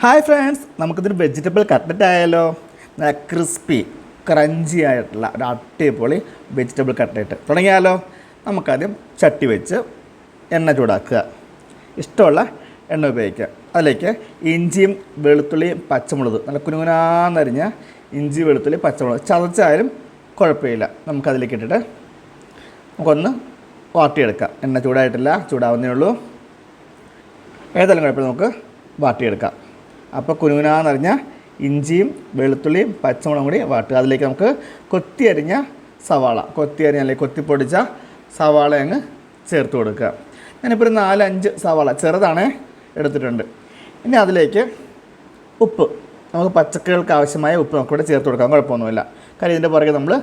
Hi friends, നമുക്കിതൊരു vegetable cutlet ആയാലോ? നല്ല ക്രിസ്പി ക്രഞ്ചി ആയിട്ടുള്ള ഒരു അടിപൊളി വെജിറ്റബിൾ കട്ട്ലറ്റ് തുടങ്ങിയാലോ? നമുക്കാദ്യം ചട്ടി വെച്ച് എണ്ണ ചൂടാക്കുക. ഇഷ്ടമുള്ള എണ്ണ ഉപയോഗിക്കുക. അതിലേക്ക് ഇഞ്ചിയും വെളുത്തുള്ളിയും പച്ചമുളക് നല്ല കുനുകുനാന്നരിഞ്ഞ ഇഞ്ചി വെളുത്തുള്ളി പച്ചമുളക് ചതച്ചായാലും കുഴപ്പമില്ല. നമുക്കതിലേക്ക് ഇട്ടിട്ട് നമുക്കൊന്ന് വാട്ടിയെടുക്കാം. എണ്ണ ചൂടായിട്ടില്ല, ചൂടാവുന്നേ ഉള്ളൂ. ഏതായാലും കുഴപ്പമില്ല, നമുക്ക് വാട്ടിയെടുക്കാം. അപ്പോൾ കുനുകുനാന്നരിഞ്ഞ ഇഞ്ചിയും വെളുത്തുള്ളിയും പച്ചമുളകും കൂടി വാട്ടുക. അതിലേക്ക് നമുക്ക് കൊത്തിയരിഞ്ഞ സവാള, അല്ലെങ്കിൽ കൊത്തിപ്പൊടിച്ച സവാള അങ്ങ് ചേർത്ത് കൊടുക്കുക. ഞാനിപ്പോൾ ഒരു 4-5 സവാള ചെറുതാണ് എടുത്തിട്ടുണ്ട്. ഇനി അതിലേക്ക് ഉപ്പ്, നമുക്ക് പച്ചക്കറികൾക്ക് ആവശ്യമായ ഉപ്പ് നമുക്കിവിടെ ചേർത്ത് കൊടുക്കാം, കുഴപ്പമൊന്നുമില്ല. കാര്യം ഇതിൻ്റെ പുറകെ നമ്മൾ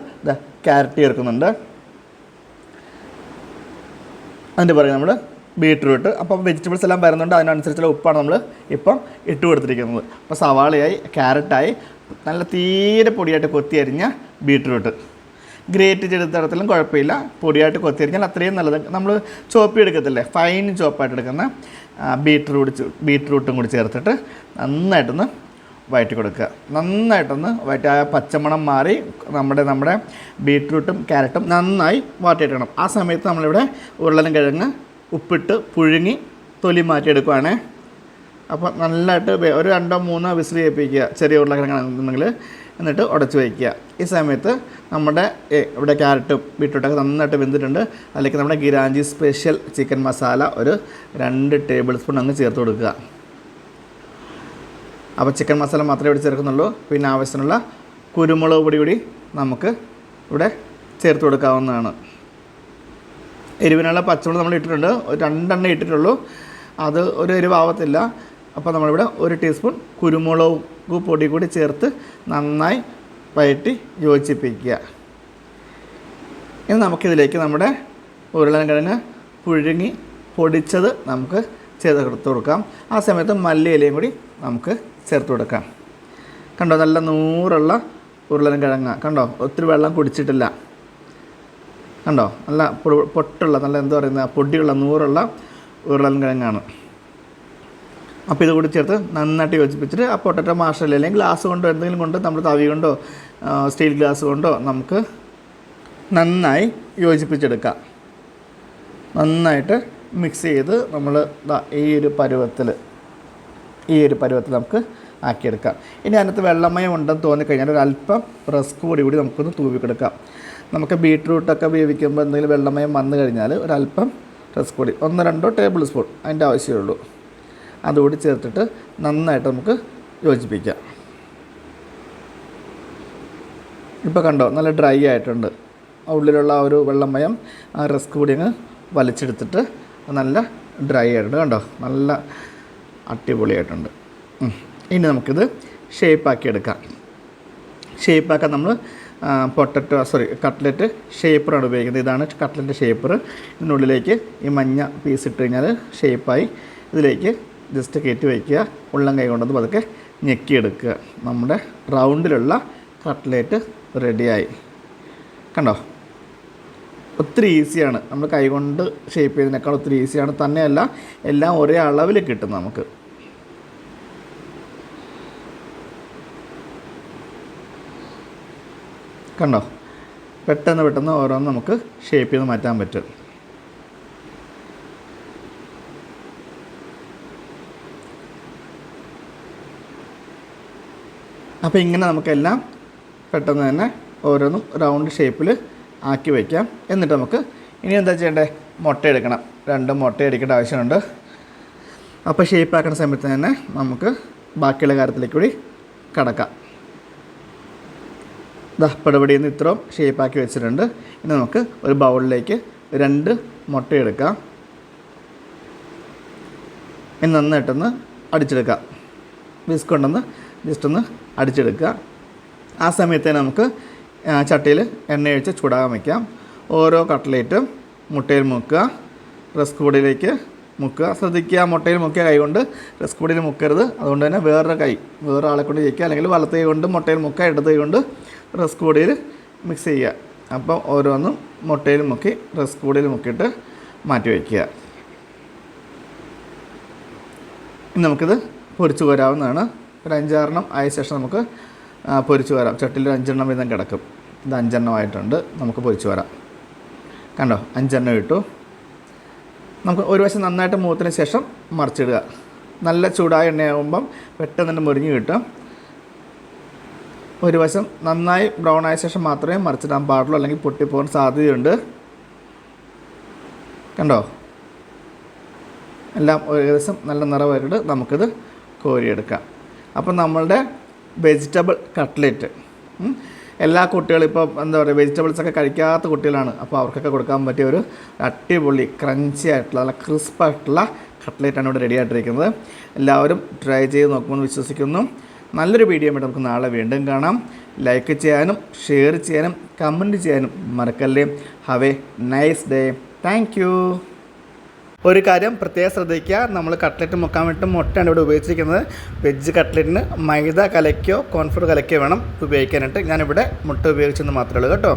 ക്യാരറ്റ് ചേർക്കുന്നുണ്ട്. അതിൻ്റെ പുറകെ നമ്മൾ ബീട്രൂട്ട്, അപ്പം വെജിറ്റബിൾസ് എല്ലാം വരുന്നുണ്ട്. അതിനനുസരിച്ചുള്ള ഉപ്പാണ് നമ്മൾ ഇപ്പം ഇട്ട് കൊടുത്തിരിക്കുന്നത്. അപ്പോൾ സവാളയായി, ക്യാരറ്റായി, നല്ല തീരെ പൊടിയായിട്ട് കൊത്തി അരിഞ്ഞ ബീട്രൂട്ട്, ഗ്രേറ്റ് ചെയ്തെടുത്തിടത്തിലും കുഴപ്പമില്ല. പൊടിയായിട്ട് കൊത്തി അരിഞ്ഞാൽ അത്രയും നല്ലത്. നമ്മൾ ചോപ്പി എടുക്കത്തില്ലേ, ഫൈൻ ചോപ്പായിട്ട് എടുക്കുന്ന ബീട്രൂട്ടും കൂടി ചേർത്തിട്ട് നന്നായിട്ടൊന്ന് വഴറ്റി കൊടുക്കുക. നന്നായിട്ടൊന്ന് വഴറ്റി ആ പച്ചമണം മാറി നമ്മുടെ ബീട്രൂട്ടും ക്യാരറ്റും നന്നായി വാട്ടിയെടുക്കണം. ആ സമയത്ത് നമ്മളിവിടെ ഉരുളക്കിഴങ്ങ് ഉപ്പിട്ട് പുഴുങ്ങി തൊലി മാറ്റിയെടുക്കുവാണ്. അപ്പോൾ നല്ലതായിട്ട് ഒരു 2-3 വിസിൽ ചെയ്യിപ്പിക്കുക, ചെറിയ ഉരുളക്കിഴങ്ങാണെന്നുണ്ടെങ്കിൽ. എന്നിട്ട് ഉടച്ച് വയ്ക്കുക. ഈ സമയത്ത് നമ്മുടെ ഇവിടെ ക്യാരറ്റും ബീട്രൂട്ടൊക്കെ നന്നായിട്ട് വെന്തിട്ടുണ്ട്. അതിലേക്ക് നമ്മുടെ ഗിരാഞ്ചി സ്പെഷ്യൽ ചിക്കൻ മസാല ഒരു 2 ടേബിൾ സ്പൂൺ അങ്ങ് ചേർത്ത് കൊടുക്കുക. അപ്പോൾ ചിക്കൻ മസാല മാത്രമേ ഇവിടെ ചേർക്കുന്നുള്ളൂ. പിന്നെ ആവശ്യത്തിനുള്ള കുരുമുളക് പൊടി കൂടി നമുക്ക് ഇവിടെ ചേർത്ത് കൊടുക്കാവുന്നതാണ്. എരിവിനുള്ള പച്ചമുളക് നമ്മൾ ഇട്ടിട്ടുണ്ട്, 2 എണ്ണം ഇട്ടിട്ടുള്ളൂ. അത് ഒരു എരിവാവത്തില്ല. അപ്പോൾ നമ്മളിവിടെ 1 ടീസ്പൂൺ കുരുമുളക് പൊടി കൂടി ചേർത്ത് നന്നായി വഴറ്റി യോജിപ്പിക്കുക. ഇനി നമുക്കിതിലേക്ക് നമ്മുടെ ഉരുളക്കിഴങ്ങ് പുഴുങ്ങി പൊടിച്ചത് നമുക്ക് ചേർത്ത് കൊടുക്കാം. ആ സമയത്ത് മല്ലിയിലയും കൂടി നമുക്ക് ചേർത്ത് കൊടുക്കാം. കണ്ടോ, നല്ല നൂറുള്ള ഉരുളക്കിഴങ്ങ് കണ്ടോ, ഒത്തിരി വെള്ളം കുടിച്ചിട്ടില്ല. കണ്ടോ, നല്ല പൊട്ടുള്ള, നല്ല എന്താ പറയുന്നത്, പൊടിയുള്ള നൂറുള്ള ഉരുളക്കിഴങ്ങാണ്. അപ്പോൾ ഇത് കൂടി ചേർത്ത് നന്നായിട്ട് യോജിപ്പിച്ചിട്ട് ആ പൊട്ടറ്റോ മാഷല്ല അല്ലെങ്കിൽ ഗ്ലാസ് കൊണ്ടോ എന്തെങ്കിലും കൊണ്ട്, നമ്മൾ തവി കൊണ്ടോ സ്റ്റീൽ ഗ്ലാസ് കൊണ്ടോ നമുക്ക് നന്നായി യോജിപ്പിച്ചെടുക്കാം. നന്നായിട്ട് മിക്സ് ചെയ്ത് നമ്മൾ ഈ ഒരു പരുവത്തിൽ നമുക്ക് ആക്കിയെടുക്കാം. ഇനി അതിനകത്ത് വെള്ളമയം ഉണ്ടെന്ന് തോന്നിക്കഴിഞ്ഞാൽ ഒരല്പം റസ്ക് പൊടി കൂടി നമുക്കൊന്ന് തൂവിക്കെടുക്കാം. നമുക്ക് ബീട്രൂട്ടൊക്കെ വേവിക്കുമ്പോൾ എന്തെങ്കിലും വെള്ളമയം വന്നു കഴിഞ്ഞാൽ ഒരല്പം റസ്ക് പൊടി 1-2 ടേബിൾ സ്പൂൺ അതിൻ്റെ ആവശ്യമുള്ളൂ. അതുകൂടി ചേർത്തിട്ട് നന്നായിട്ട് നമുക്ക് യോജിപ്പിക്കാം. ഇപ്പോൾ കണ്ടോ, നല്ല ഡ്രൈ ആയിട്ടുണ്ട്. ഉള്ളിലുള്ള ആ ഒരു വെള്ളമയം ആ റസ്ക് പൊടി അങ്ങ് വലിച്ചെടുത്തിട്ട് നല്ല ഡ്രൈ ആയിട്ടുണ്ട്. കണ്ടോ, നല്ല അടിപൊളിയായിട്ടുണ്ട്. ഇനി നമുക്കിത് ഷേപ്പാക്കി എടുക്കാം. ഷേപ്പാക്കാൻ നമ്മൾ കട്ട്ലറ്റ് ഷേപ്പറാണ് ഉപയോഗിക്കുന്നത്. ഇതാണ് കട്ട്ലറ്റ് ഷേപ്പർ. ഇതിനുള്ളിലേക്ക് ഈ മഞ്ഞ പീസ് ഇട്ട് കഴിഞ്ഞാൽ ഷേപ്പായി. ഇതിലേക്ക് ജസ്റ്റ് കയറ്റി വയ്ക്കുക. ഉള്ളം കൈ കൊണ്ടൊന്ന് പതുക്കെ ഞെക്കിയെടുക്കുക. നമ്മുടെ റൗണ്ടിലുള്ള കട്ട്ലറ്റ് റെഡിയായി. കണ്ടോ, ഒത്തിരി ഈസിയാണ്. നമ്മൾ കൈ കൊണ്ട് ഷേപ്പ് ചെയ്തതിനേക്കാൾ ഒത്തിരി ഈസിയാണ്. തന്നെയല്ല, എല്ലാം ഒരേ അളവിൽ കിട്ടും നമുക്ക്. കണ്ടോ, പെട്ടെന്ന് ഓരോന്ന് നമുക്ക് ഷേപ്പ് ചെയ്ത് മാറ്റാൻ പറ്റും. അപ്പോൾ ഇങ്ങനെ നമുക്കെല്ലാം പെട്ടെന്ന് തന്നെ ഓരോന്നും റൗണ്ട് ഷേപ്പിൽ ആക്കി വയ്ക്കാം. എന്നിട്ട് നമുക്ക് ഇനി എന്താ ചെയ്യേണ്ടത്, മുട്ട എടുക്കണം. 2 മുട്ട അടിക്കേണ്ട ആവശ്യമുണ്ട്. അപ്പോൾ ഷേപ്പ് ആക്കുന്ന സമയത്ത് തന്നെ നമുക്ക് ബാക്കിയുള്ള കാര്യത്തിലേക്ക് കൂടി കടക്കാം. പടപടിയെന്ന് ഇത്രയും ഷേപ്പാക്കി വെച്ചിട്ടുണ്ട്. ഇനി നമുക്ക് ഒരു ബൗളിലേക്ക് 2 മുട്ട എടുക്കാം. ഇനി നന്നായിട്ടൊന്ന് അടിച്ചെടുക്കാം. വിസ്ക് കൊണ്ടൊന്ന് ജസ്റ്റ് ഒന്ന് അടിച്ചെടുക്കുക. ആ സമയത്ത് തന്നെ നമുക്ക് ചട്ടിയിൽ എണ്ണ ഒഴിച്ച് ചൂടാകാൻ വയ്ക്കാം. ഓരോ കട്ട്ലേറ്റും മുട്ടയിൽ മുക്കുക, റസ്ക് പൊടിയിലേക്ക് മുക്കുക. ശ്രദ്ധിക്കുക, മുട്ടയിൽ മുക്കിയ കൈ കൊണ്ട് റസ്ക് പൊടിയിൽ മുക്കരുത്. അതുകൊണ്ട് തന്നെ വേറെ ആളെ കൊണ്ട് ചെയ്യിക്കുക. അല്ലെങ്കിൽ വലത്തെ കൈ കൊണ്ട് മുട്ടയിൽ മുക്കുക, ഇടത് കൈ കൊണ്ട് റസ്ക് പൊടിയിൽ മിക്സ് ചെയ്യുക. അപ്പോൾ ഓരോന്നും മുട്ടയിൽ മുക്കി റസ്ക് പൊടിയിൽ മുക്കിയിട്ട് മാറ്റി വയ്ക്കുക. ഇനി നമുക്കിത് പൊരിച്ച് കോരാവുന്നതാണ്. ഒരു 5-6 ആയ ശേഷം നമുക്ക് പൊരിച്ച് വരാം. ചട്ടിയിൽ 5 വീതം കിടക്കും. ഇത് 5 ആയിട്ടുണ്ട്. നമുക്ക് പൊരിച്ച് വരാം. കണ്ടോ, 5 ഇട്ടു. നമുക്ക് ഒരു വശം നന്നായിട്ട് മൂത്തതിന് ശേഷം മറിച്ചിടുക. നല്ല ചൂടായ എണ്ണയാകുമ്പം പെട്ടെന്ന് തന്നെ മുരിഞ്ഞ് കിട്ടും. ഒരു വശം നന്നായി ബ്രൗൺ ആയ ശേഷം മാത്രമേ മറിച്ചിടാൻ പാടുള്ളൂ, അല്ലെങ്കിൽ പൊട്ടിപ്പോകാൻ സാധ്യതയുണ്ട്. കണ്ടോ, എല്ലാം ഏകദേശം നല്ല നിറമായിട്ട് നമുക്കിത് കോരിയെടുക്കാം. അപ്പം നമ്മളുടെ വെജിറ്റബിൾ കട്ട്ലേറ്റ് എല്ലാ കുട്ടികളും ഇപ്പോൾ എന്താ പറയുക, വെജിറ്റബിൾസൊക്കെ കഴിക്കാത്ത കുട്ടികളാണ്. അപ്പോൾ അവർക്കൊക്കെ കൊടുക്കാൻ പറ്റിയ ഒരു അടിപൊളി ക്രഞ്ചി ആയിട്ടുള്ള നല്ല ക്രിസ്പായിട്ടുള്ള കട്ട്ലേറ്റാണ് ഇവിടെ റെഡി ആയിട്ടിരിക്കുന്നത്. എല്ലാവരും ട്രൈ ചെയ്ത് നോക്കുമെന്ന് വിശ്വസിക്കുന്നു. നല്ലൊരു വീഡിയോ ആയിട്ട് നമുക്ക് നാളെ വീണ്ടും കാണാം. ലൈക്ക് ചെയ്യാനും ഷെയർ ചെയ്യാനും കമൻറ്റ് ചെയ്യാനും മറക്കല്ലേ. Have A nice day. Thank you. ഒരു കാര്യം പ്രത്യേകം ശ്രദ്ധിക്കുക, നമ്മൾ കട്ട്ലറ്റ് മുക്കാൻ വേണ്ടി മുട്ടയാണ് ഇവിടെ ഉപയോഗിച്ചിരിക്കുന്നത്. വെജ് കട്ട്ലറ്റിന് മൈദ കലക്കോ കോൺഫ്ലോർ കലക്കോ വേണം ഉപയോഗിക്കാനായിട്ട്. ഞാനിവിടെ മുട്ട ഉപയോഗിച്ചെന്ന് മാത്രമേ ഉള്ളൂ കേട്ടോ.